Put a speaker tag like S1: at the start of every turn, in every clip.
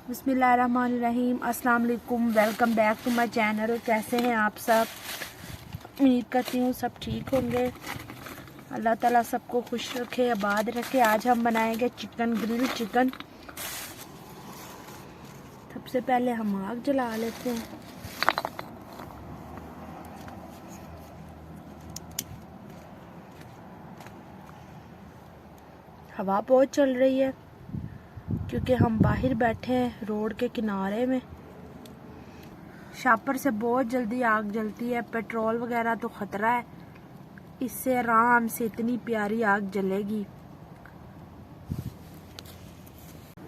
S1: बिस्मिल्लाहिर्रहमानिर्रहीम। अस्सलाम वालेकुम। Welcome back to my channel. कैसे हैं आप सब? उम्मीद करती हूँ सब ठीक होंगे। अल्लाह ताला सबको खुश रखे, आबाद रखे। आज हम बनाएंगे चिकन, ग्रिल चिकन। सबसे पहले हम आग जला लेते हैं। हवा बहुत चल रही है क्योंकि हम बाहर बैठे हैं रोड के किनारे में। शापर से बहुत जल्दी आग जलती है। पेट्रोल वगैरह तो खतरा है, इससे आराम से इतनी प्यारी आग जलेगी।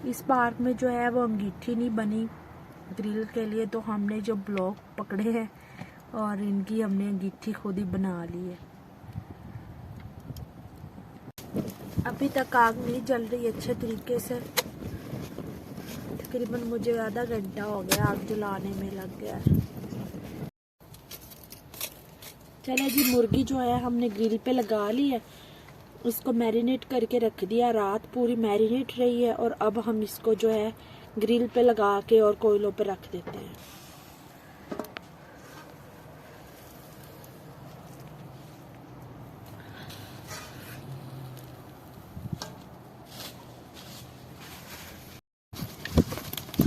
S1: इस पार्क में जो है वो अंगीठी नहीं बनी ग्रिल के लिए, तो हमने जो ब्लॉक पकड़े हैं और इनकी हमने अंगीठी खुद ही बना ली है। अभी तक आग नहीं जल रही अच्छे तरीके से। तकरीबन मुझे आधा घंटा हो गया आग जलाने में लग गया। चले जी, मुर्गी जो है हमने ग्रिल पे लगा ली है। उसको मैरिनेट करके रख दिया, रात पूरी मैरिनेट रही है। और अब हम इसको जो है ग्रिल पे लगा के और कोयलों पे रख देते हैं।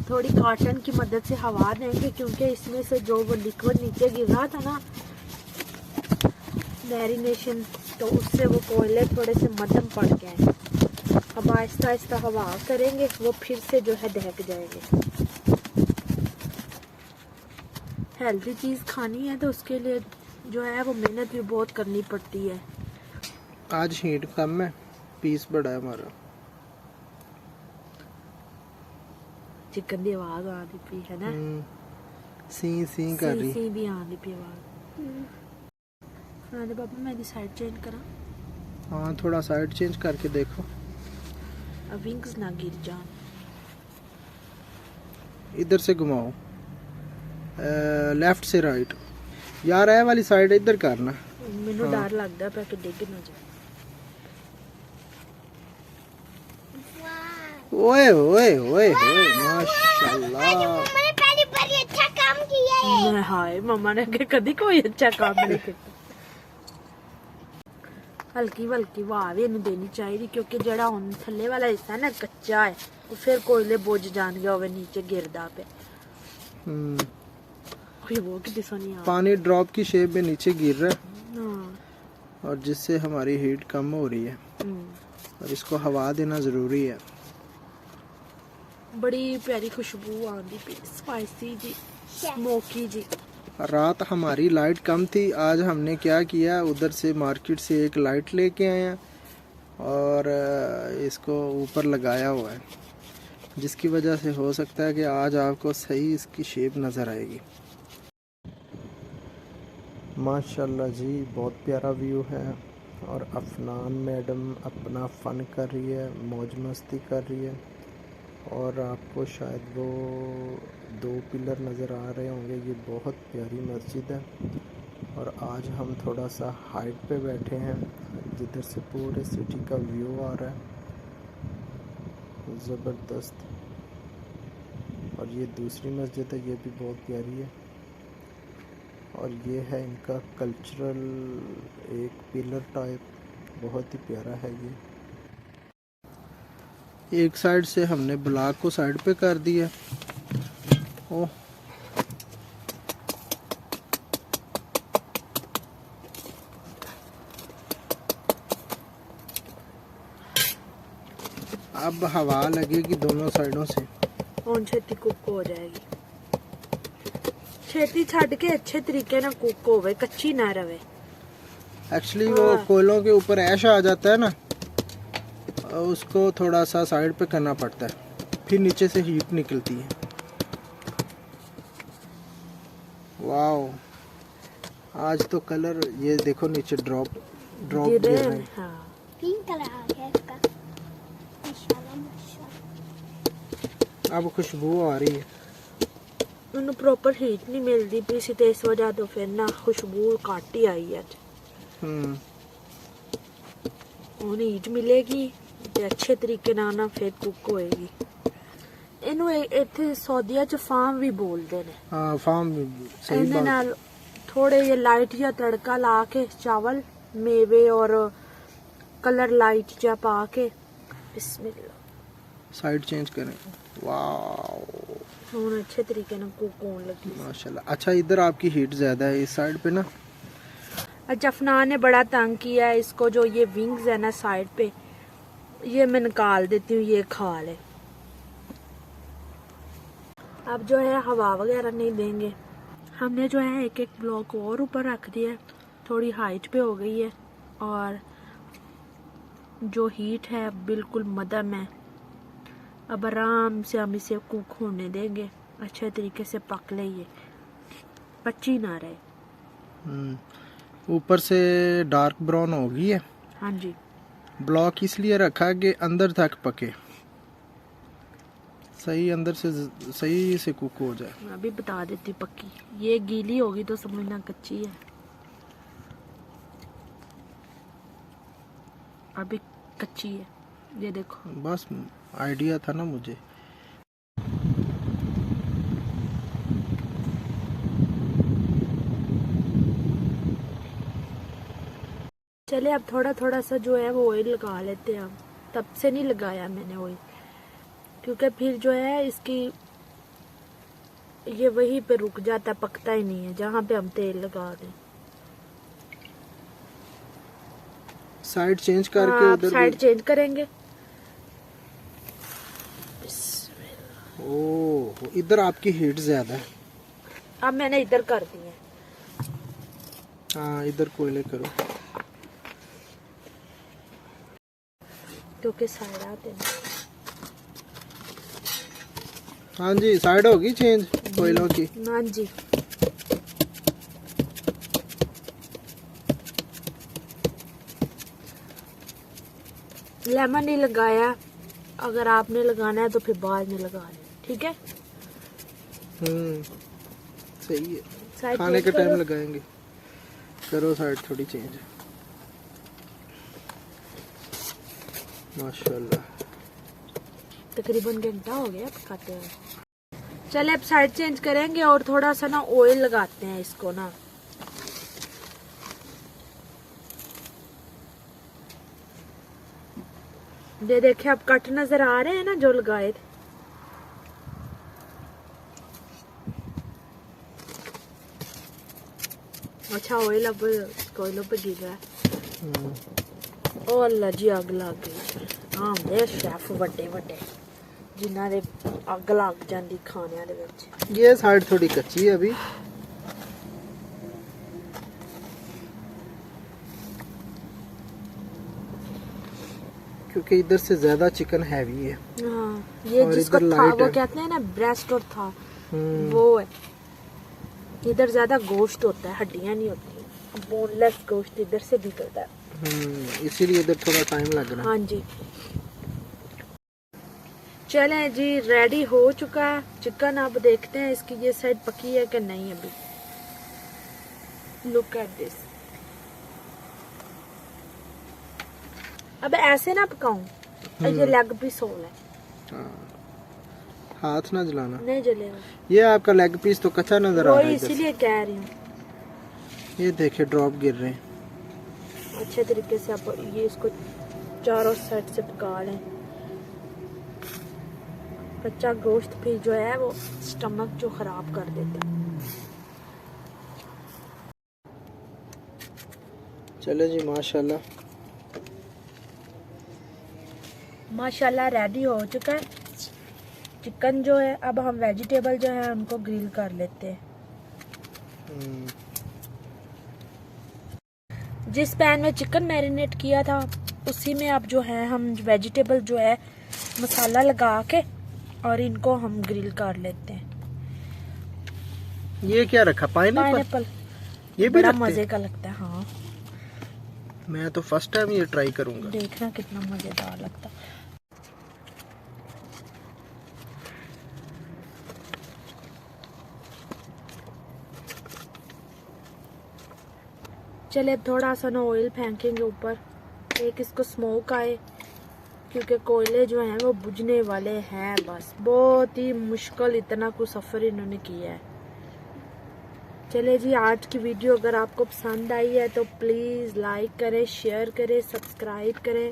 S1: थोड़ी कॉटन की मदद से हवा देंगे क्योंकि इसमें से जो वो लिक्विड नीचे गिर रहा था ना मैरिनेशन, तो उससे वो कोयले थोड़े से मध्यम पड़ गए। अब आहिस्ता आहिस्ता हवा करेंगे, वो फिर से जो है दहक जाएंगे। हेल्दी चीज़ खानी है तो उसके लिए जो है वो मेहनत भी बहुत करनी पड़ती है।
S2: आज हीट कम है, पीस बड़ा है हमारा।
S1: चिकन की आवाज आ रही पी है ना,
S2: सी सी कर रही
S1: सी भी आ रही पी आवाज। हाँ बाबा, मैं साइड चेंज करा।
S2: हाँ, थोड़ा साइड चेंज करके देखो,
S1: अब विंग्स ना गिर जान।
S2: इधर से घुमाओ, लेफ्ट से राइट। यार ये वाली साइड इधर करना।
S1: मैनू डर लगता पे कि डिग ना जाए।
S2: ओए ओए ओए ओए, माशाल्लाह।
S3: मैंने पहली बार ये अच्छा काम किया है।
S1: हाय, मम्मा ने कभी कोई अच्छा काम नहीं किया। हल्की हल्की हवा भी इन्हें देनी चाहिए क्योंकि जड़ा हुन थल्ले वाला हिस्सा है ना कच्चा है, तो फिर कोयले बुझ जाएंगे और नीचे गिरदा पे। वो कितनी सोनी आ
S2: पानी ड्रॉप की शेप में नीचे गिर रहा है
S1: हाँ।
S2: और जिससे हमारी हीट कम हो रही है और इसको हवा देना जरूरी है।
S1: बड़ी प्यारी खुशबू आंदी पी, स्पाइसी जी, स्मोकी जी।
S2: रात हमारी लाइट कम थी, आज हमने क्या किया, उधर से मार्केट से एक लाइट लेके आए हैं और इसको ऊपर लगाया हुआ है, जिसकी वजह से हो सकता है कि आज आपको सही इसकी शेप नज़र आएगी। माशाल्लाह जी, बहुत प्यारा व्यू है। और अफनान मैडम अपना फ़न कर रही है, मौज मस्ती कर रही है। और आपको शायद वो 2 पिलर नज़र आ रहे होंगे, ये बहुत प्यारी मस्जिद है। और आज हम थोड़ा सा हाइट पे बैठे हैं जिधर से पूरे सिटी का व्यू आ रहा है, ज़बरदस्त। और ये दूसरी मस्जिद है, ये भी बहुत प्यारी है। और ये है इनका कल्चरल एक पिलर टाइप, बहुत ही प्यारा है ये। एक साइड से हमने ब्लॉक को साइड पे कर दिया। ओह, अब हवा लगेगी दोनों साइडों से,
S1: और छेती कुक हो जाएगी। छेती छड़ के अच्छे तरीके ना कुक होवे, कच्ची ना रहे।
S2: एक्चुअली वो कोयलों के ऊपर ऐश आ जाता है ना, उसको थोड़ा सा साइड पे करना पड़ता है, फिर नीचे से हीट निकलती है। वाओ, आज तो कलर ये देखो नीचे ड्रॉप गिर रहे हैं।
S1: हाँ।
S3: पिंक कलर आ गया इसका, माशाल्लाह माशाल्लाह।
S2: अब खुशबू आ रही है।
S1: उन्हें प्रॉपर हीट नहीं मिलती पी सी, तो इस वजह तो फिर ना खुशबू घट ही आई है। हीट मिलेगी तो अच्छे तरीके ना फिर कुक होएगी। ਇਹਨੂੰ ਇੱਥੇ ਸੌਦੀਆ ਚ ਫਾਰਮ ਵੀ ਬੋਲਦੇ ਨੇ।
S2: हाँ फार्म सही
S1: ਇਹਦੇ
S2: बात।
S1: ਨਾਲ ਥੋੜੇ ਜਿਹੇ ਲਾਈਟ ਜਿਹਾ ਤੜਕਾ ਲਾ ਕੇ ਚਾਵਲ ਮੇਵੇ ਔਰ ਕਲਰ ਲਾਈਟ ਜਿਹਾ ਪਾ ਕੇ ਬਿਸਮਿल्लाह
S2: साइड चेंज करें। वाह
S1: ਹੁਣ ਅੱਛੇ ਤਰੀਕੇ ਨਾਲ ਕੁਕ ਹੋਣ ਲੱਗੀ।
S2: माशाल्लाह। अच्छा इधर आपकी हीट ज़्यादा है इस साइड पे ना।
S1: अच्छा अफनान ने बड़ा तंग किया है इसको, जो ये विंग्स है ना साइड पे, ये मैं निकाल देती हूँ, ये खा ले। अब जो है हवा वगैरह नहीं देंगे, हमने जो है एक एक ब्लॉक और ऊपर रख दिया है, थोड़ी हाइट पे हो गई है और जो हीट है बिल्कुल मदम है। अब आराम से हम इसे कुक होने देंगे, अच्छे तरीके से पक ले, ये कच्ची ना रहे।
S2: ऊपर से डार्क ब्राउन हो गई है।
S1: हाँ जी,
S2: ब्लॉक इसलिए रखा कि अंदर तक पके, सही अंदर से सही से कुक हो जाए।
S1: मैं अभी बता देती पक्की, ये गीली होगी तो समझना कच्ची है, अभी कच्ची है, ये देखो।
S2: बस आइडिया था ना मुझे।
S1: चले अब थोड़ा थोड़ा सा जो है वो ऑयल लगा लेते हैं। हम तब से नहीं लगाया मैंने ऑयल, क्योंकि फिर जो है इसकी ये वहीं पे रुक जाता, पकता ही नहीं है जहाँ पे हम तेल लगा दें।
S2: साइड चेंज करके
S1: हाँ,
S2: उधर
S1: साइड चेंज करेंगे।
S2: ओह इधर आपकी हीट ज्यादा है।
S1: अब मैंने इधर कर दी है।
S2: हाँ इधर कोयले करो,
S1: क्योंकि साइड आते हैं।
S2: हाँ जी साइड होगी चेंज कोयलों की।
S1: हाँ जी, लेमन नहीं लगाया, अगर आपने लगाना है तो फिर बाद में लगा लें, ठीक है।
S2: सही है,
S1: साइड
S2: खाने के
S1: चेंज
S2: टाइम
S1: करो।
S2: लगाएंगे। करो साइड थोड़ी चेंज। माशाल्लाह
S1: तकरीबन घंटा हो गया पकाते हुए। चले अब साइड चेंज करेंगे और थोड़ा सा ना ऑयल लगाते हैं इसको ना। ये देखिए अब कट नजर आ रहे हैं ना जो लगाए थे। अच्छा ऑयल अब कोयलों पे गिर रहा है। ओ अल्लाह जी अग लग गई। हाँ ये शेफ ਵੱਡੇ ਵੱਡੇ जिन्हां दे अग लग जाती खाने दे विच।
S2: ये साइड थोड़ी कच्ची है अभी। क्योंकि इधर से ज्यादा चिकन हैवी है।
S1: हाँ ये
S2: और
S1: जिसको
S2: इधर
S1: था
S2: लाइट
S1: वो
S2: है।
S1: कहते हैं ना ब्रेस्ट और था वो है। इधर ज्यादा गोश्त होता है, हड्डियां नहीं होती, बोनलेस गोश्त इधर से निकलता है।
S2: इसीलिए इधर थोड़ा टाइम लग रहा है।
S1: हाँ जी चलें जी, रेडी हो चुका है चिकन। अब देखते हैं इसकी ये साइड पकी है कि नहीं। अभी लुक एट दिस। अब ऐसे ना पकाऊं, ये लेग पीस होल है।
S2: हाँ। हाथ ना जलाना।
S1: नहीं जलेगा,
S2: ये आपका लेग पीस तो कच्चा नजर आ रहा
S1: वही
S2: है इधर से।
S1: इसीलिए कह रही हूँ।
S2: ये देखिए ड्रॉप गिर रहे हैं।
S1: अच्छे तरीके से आप ये इसको चारों साइड से पका लें। कच्चा गोश्त फिर जो है वो स्टमक जो खराब कर देता है।
S2: चले जी माशाल्लाह।
S1: माशाल्लाह रेडी हो चुका है चिकन जो है। अब हम वेजिटेबल जो है उनको ग्रिल कर लेते हैं। जिस पैन में चिकन मैरिनेट किया था उसी में अब जो है हम वेजिटेबल जो है मसाला लगा के और इनको हम ग्रिल कर लेते हैं।
S2: ये क्या रखा?
S1: पाइनएप्पल
S2: ये भी
S1: बड़ा
S2: रखते हैं?
S1: मजे का लगता है। हाँ
S2: मैं तो फर्स्ट टाइम ये ट्राई करूंगा।
S1: देखना कितना मजेदार लगता है। चले अब थोड़ा सा ना ऑयल फेंकेंगे ऊपर, एक इसको स्मोक आए, क्योंकि कोयले जो हैं वो बुझने वाले हैं। बस बहुत ही मुश्किल इतना कुछ सफ़र इन्होंने किया है। चले जी, आज की वीडियो अगर आपको पसंद आई है तो प्लीज़ लाइक करें, शेयर करें, सब्सक्राइब करें।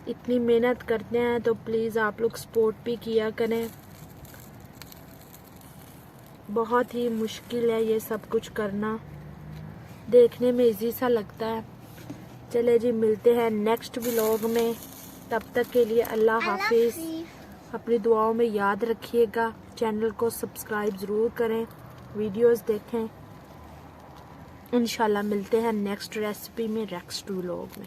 S1: इतनी मेहनत करते हैं तो प्लीज़ आप लोग सपोर्ट भी किया करें। बहुत ही मुश्किल है ये सब कुछ करना, देखने में इजी सा लगता है। चले जी, मिलते हैं नेक्स्ट व्लॉग में। तब तक के लिए अल्लाह हाफिज़। अपनी दुआओं में याद रखिएगा। चैनल को सब्सक्राइब ज़रूर करें, वीडियोस देखें। इंशाल्लाह मिलते हैं नेक्स्ट रेसिपी में, नेक्स्ट व्लॉग में।